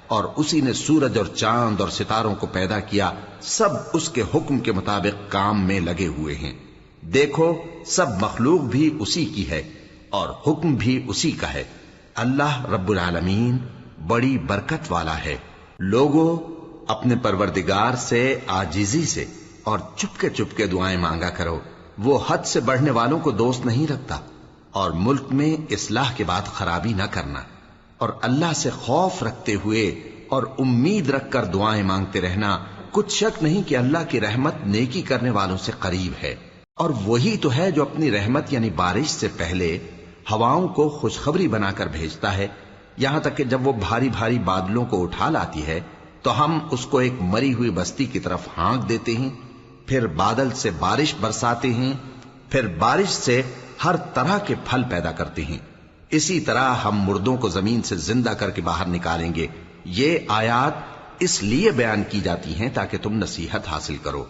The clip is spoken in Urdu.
اور اسی نے سورج اور چاند اور ستاروں کو پیدا کیا، سب اس کے حکم کے مطابق کام میں لگے ہوئے ہیں۔ دیکھو سب مخلوق بھی اسی کی ہے اور حکم بھی اسی کا ہے۔ اللہ رب العالمین بڑی برکت والا ہے۔ لوگوں اپنے پروردگار سے عاجزی سے اور چپکے دعائیں مانگا کرو، وہ حد سے بڑھنے والوں کو دوست نہیں رکھتا، اور ملک میں اصلاح کے بعد خرابی نہ کرنا، اور اللہ سے خوف رکھتے ہوئے اور امید رکھ کر دعائیں مانگتے رہنا۔ کچھ شک نہیں کہ اللہ کی رحمت نیکی کرنے والوں سے قریب ہے، اور وہی تو ہے جو اپنی رحمت یعنی بارش سے پہلے ہواؤں کو خوشخبری بنا کر بھیجتا ہے، یہاں تک کہ جب وہ بھاری بھاری بادلوں کو اٹھا لاتی ہے تو ہم اس کو ایک مری ہوئی بستی کی طرف ہانک دیتے ہیں، پھر بادل سے بارش برساتے ہیں، پھر بارش سے ہر طرح کے پھل پیدا کرتے ہیں۔ اسی طرح ہم مردوں کو زمین سے زندہ کر کے باہر نکالیں گے۔ یہ آیات اس لیے بیان کی جاتی ہیں تاکہ تم نصیحت حاصل کرو۔